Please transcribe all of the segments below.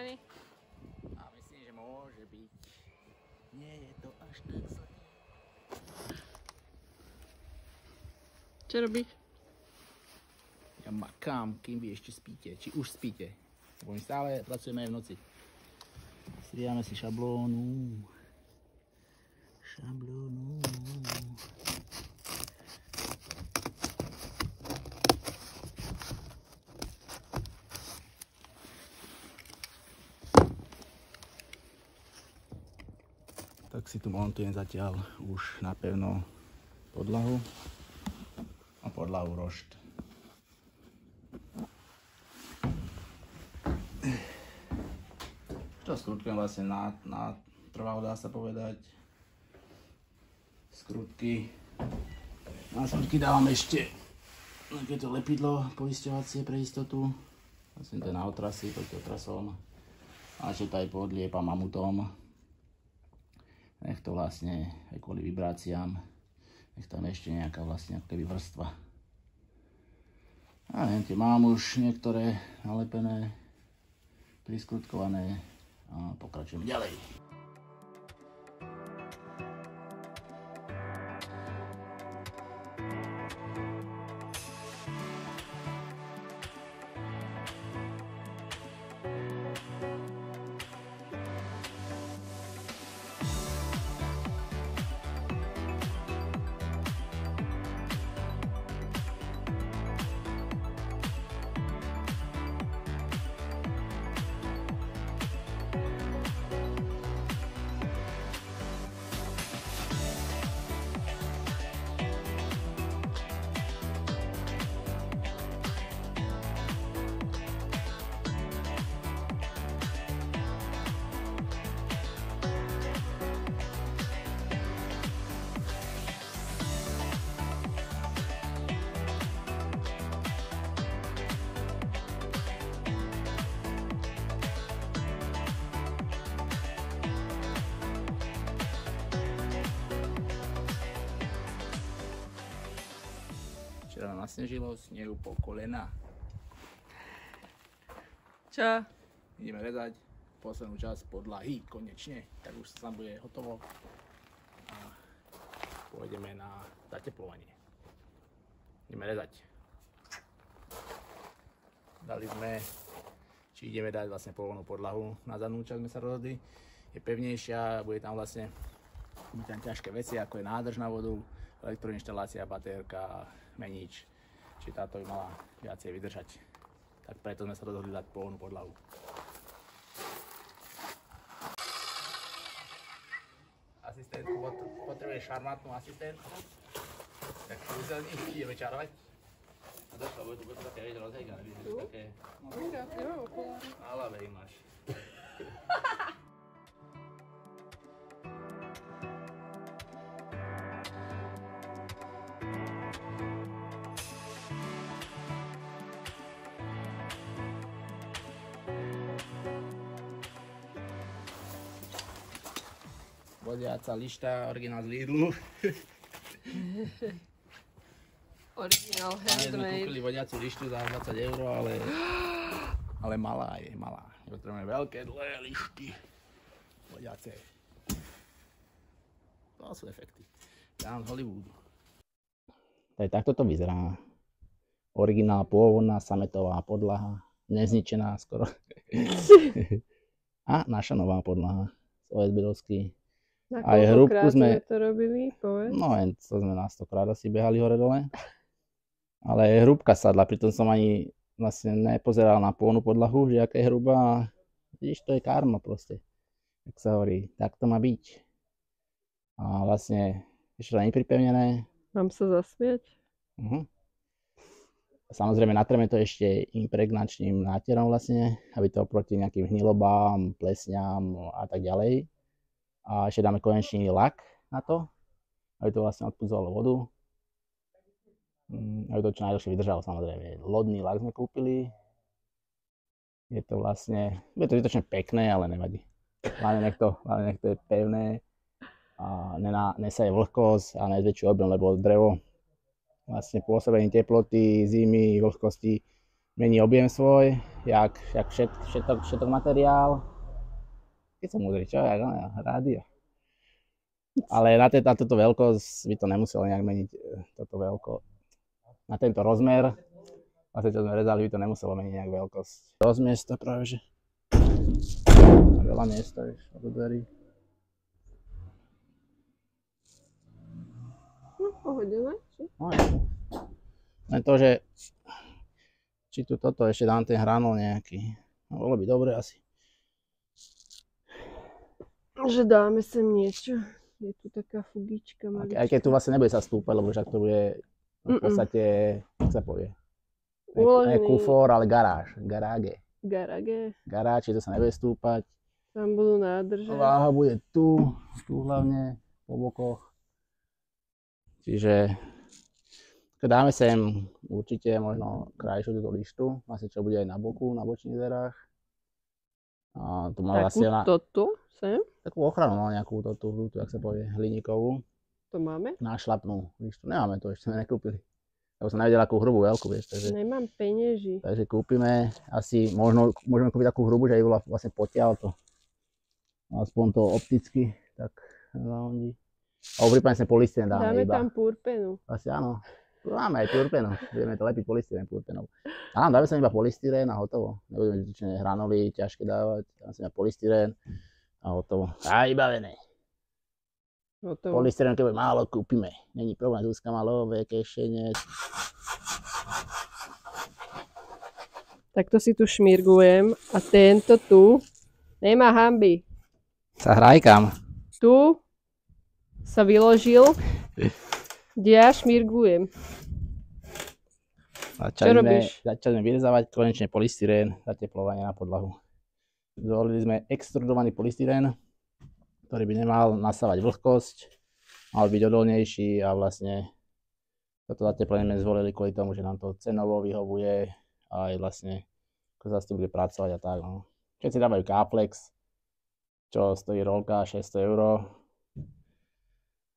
fajný. A myslím, že môže byť. Nie je to až tak zlé. Čo robíš? Ja makám, kým vy ešte spíte. Či už spíte. Lebo my stále pracujeme aj v noci. Striháme si šablónu. Tak si tu montujem zatiaľ už napevno podlahu a podlahu rošt. Čo skrutkujem vlastne na trvalo, dá sa povedať. Skrutky. Na skrutky dávam ešte takéto lepidlo poisťovacie pre istotu. Vlastne to je na otrasy, proti otrasom. A čo to aj podliepam mamutom. Nech to vlastne aj kvôli vibráciám. Nech tam ešte nejaká vlastne akoby vrstva. A neviem, tie mám už niektoré nalepené, priskrutkované a pokračujeme ďalej. Včera nasnežilo, snehu po kolena. Čo? Ideme rezať poslednú časť podlahy, konečne. Tak už sa bude hotovo. A pôjdeme na zateplovanie. Ideme rezať. Dali sme, či ideme dať vlastne polovnú podlahu. Na zadnú časť sme sa rozhodli. Je pevnejšia, bude tam vlastne tam ťažké veci, ako je nádrž na vodu, elektroinštalácia, batérka, menič. Či táto by mala viacej vydržať. Tak preto sme sa rozhodli dať polovnú podlahu. Asistentku, potrebuješ šarmátnu asistentku? Tak kúzelník, ideme čarovať. A došla, bude to také, vieš, rozhejgané, vidíš, také... Ja nemám okuláry. Ale verím, máš. Vodiaca lišta, originál z Lidlu. Originál My sme handmade. kúpili vodiacu lištu za 20 €, ale malá je, malá. Potrebujeme veľké, dlhé lišty. Vodiace. To sú efekty. Tam z Hollywoodu. Takto to vyzerá. Originál, pôvodná sametová podlaha. Nezničená skoro. A naša nová podlaha. Z OSB dosky. Na koľkokrát sme to robili, povedz? No, to sme na 100-krát asi behali hore-dole. Ale hrúbka sadla, pritom som ani vlastne nepozeral na pôvodnú podlahu, že aká je hrubá. Vidíš, to je karma proste. Tak sa hovorí, tak to má byť. A vlastne ešte to nie je pripevnené. Mám sa zasmiať? Samozrejme natreme to ešte impregnačným nátierom vlastne, aby to proti nejakým hnilobám, plesňam a tak ďalej. A ešte dáme konečný lak na to, aby to vlastne odpudzovalo vodu. Aby to čo najdlhšie vydržalo, samozrejme. Lodný lak sme kúpili. Je to vlastne, bude to vytočne pekné, ale nevadí. Hlavne nech to je pevné a nesaje vlhkosť a najväčší objem, lebo drevo vlastne pôsobením teploty, zimy, vlhkosti mení objem svoj, jak všetok materiál. Keď som múdry, čo? Jak rádio. Ale na túto veľkosť by to nemuselo nejak meniť, toto veľko. Na tento rozmer, vlastne čo sme rezali, by to nemuselo meniť nejak veľkosť. Dosť miesta práve, že. Veľa miesta, vieš, od dverí. No, pohodené, či? No, len to, že či tu toto ešte dám ten hranol nejaký. No, bolo by dobre asi. Že dáme sem niečo. Je tu taká fugička malička. Aj keď tu vlastne nebude sa stúpať, lebo však to bude v podstate, jak sa povie. Ne kufor, ale garáž. Garáge. Garáž, či to sa nebude stúpať. Tam budú nádrže. Váha bude tu hlavne, po bokoch. Čiže dáme sem určite možno krajšiu túto lištu, vlastne čo bude aj na boku, na bočných dverách. A tu má vlastne toto sem? Takú ochranu mal nejakú tú, jak sa povie, hliníkovú. To máme? Nášlapnú lištu. Nemáme to, ešte sme nekúpili. Lebo som nevedel akú hrubú veľkú, vieš. Takže, nemám penieži. Takže kúpime asi, možno môžeme kúpiť takú hrubú, že aj bola vlastne potiaľ to. Aspoň to opticky, tak zahodí. A prípadne sme polystyrén dáme iba. Dáme tam purpenu. Asi áno. Máme aj purpenu. Budeme to lepiť polystyrén purpenou. Áno, dáme sa iba polystyrén a hotovo. Nebudeme zbytočne hranoli, ťažké dávať. Dáme sa iba polystyrén a hotovo. A vybavené. Polystyrén, keď bude málo, kúpime. Není problém, Zuzka má lové kešenie. Takto si tu šmirgujem a tento tu nemá hanby. Sa hrajkam. Tu sa vyložil, kde ja šmirgujem. Začali sme vyrezávať konečne polystyrén, zateplovanie na podlahu. Zvolili sme extrudovaný polystyrén, ktorý by nemal nasávať vlhkosť, mal byť odolnejší a vlastne toto zateplenie sme zvolili kvôli tomu, že nám to cenovo vyhovuje a aj vlastne ako sa s tým bude pracovať a tak. No. Všetci dávajú K-Flex, čo stojí rolka 600 €,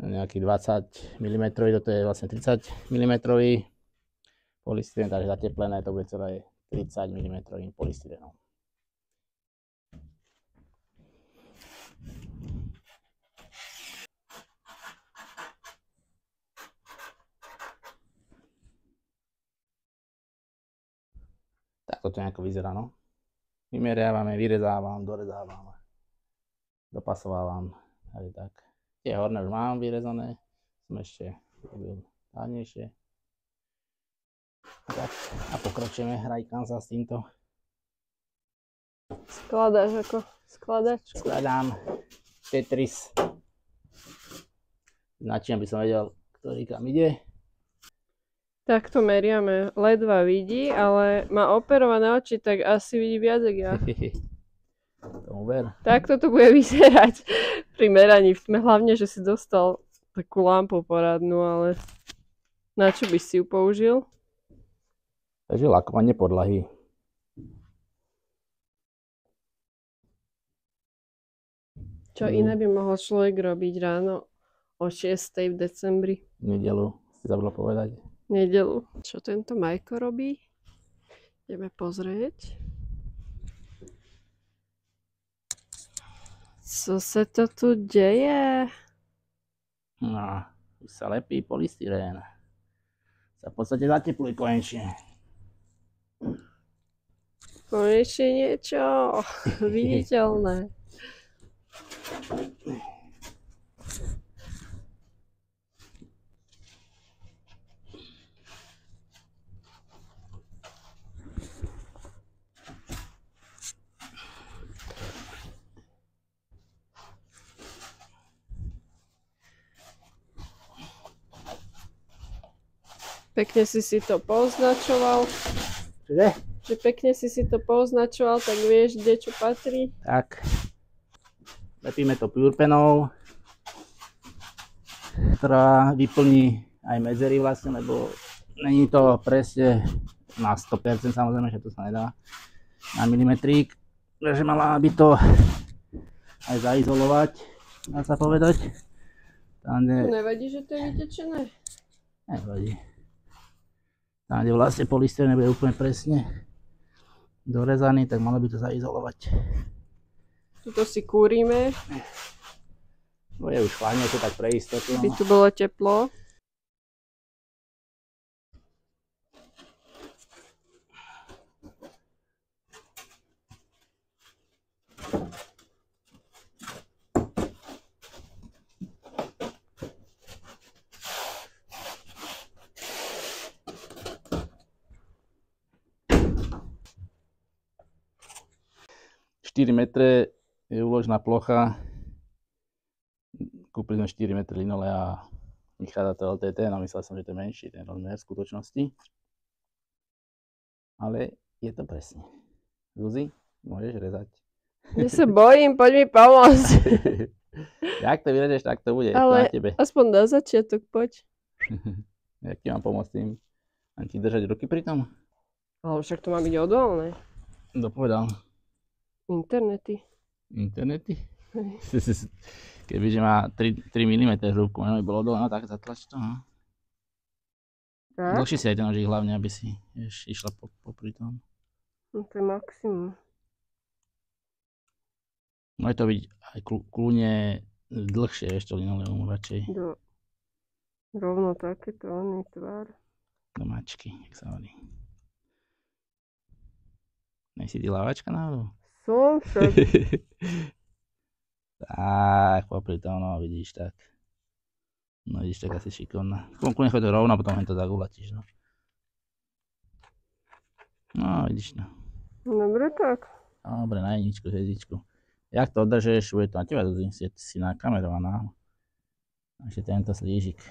nejakých 20 mm, toto je vlastne 30 mm polystyrén, takže zateplené to bude celé 30 mm polystyrénom. Tak toto nejako vyzerá, no. Vymeriavame, vyrezávam, dorezávam, dopasovávam, aj tak. Tie horné už mám vyrezané, som ešte robil dávnejšie. A pokračujeme, hrajkám sa s týmto. Skladáš ako skladačku? Skladám Tetris. Načím by som vedel, ktorý kam ide. Takto meriame, ledva vidí, ale má operované oči, tak asi vidí viac ako ja. Tomu ver. Takto to bude vyzerať pri meraní v tme, hlavne, že si dostal takú lampu poradnú, ale na čo by si ju použil? Takže lakovanie podlahy. Čo iné by mohol človek robiť ráno o 6. v decembri? Nedelu, si zabudla povedať. Nedelu. Čo tento Majko robí? Ideme pozrieť. Co sa to tu deje? No, už sa lepí polystyrén. Sa v podstate zatepluje konečne. Konečne niečo viditeľné. Pekne si to poznačoval. Čože? Že pekne si to poznačoval, tak vieš, kde čo patrí. Tak. Lepíme to purpenou, ktorá vyplní aj medzery vlastne, lebo není to presne na 100%, samozrejme, že to sa nedá na milimetrík. Takže mala by to aj zaizolovať, dá sa povedať. Nevadí, že to je vytečené? Nevadí. Tam, kde vlastne polystyrén nebude úplne presne dorezaný, tak malo by to zaizolovať. Tuto si kúrime, No je už chladnejšie, tak pre istotu. aby tu bolo teplo. ...4 metre je úložná plocha. Kúpili sme 4 metre linole a vychádza to LTT, no myslel som, že to je menší ten rozmer v skutočnosti. Ale je to presne. Zuzi, môžeš rezať. Ja sa bojím, poď mi pomôcť. Jak to vyrežeš, tak to bude. Ale Na tebe. aspoň na začiatok, poď. Jak ti mám pomôcť tým? Mám ti držať ruky pri tom? Ale však to má byť odolné. Kto povedal? Internety. Internety? Kebyže má 3 mm hrúbku, no by bolo dole, no tak zatlač to, no. Tak? Dlhší si aj ten nožík hlavne, aby si išla popri tom. No to je maximum. Môže to byť aj kľudne dlhšie, vieš to linoleum radšej. Rovno takéto oný tvár. Domáčky, jak sa hovorí. Nejsi ty lávačka náhodou? Som však. Tak, popri tom, no vidíš tak. No vidíš, tak asi šikovná. Kľudne choď to rovno, potom hen to zagulatíš, no. No, vidíš, no. Dobre tak. Dobre, na jedničku, hviezdičku. Jak to održeš, bude to na teba, si nakamerovaná. Ešte tento slížik.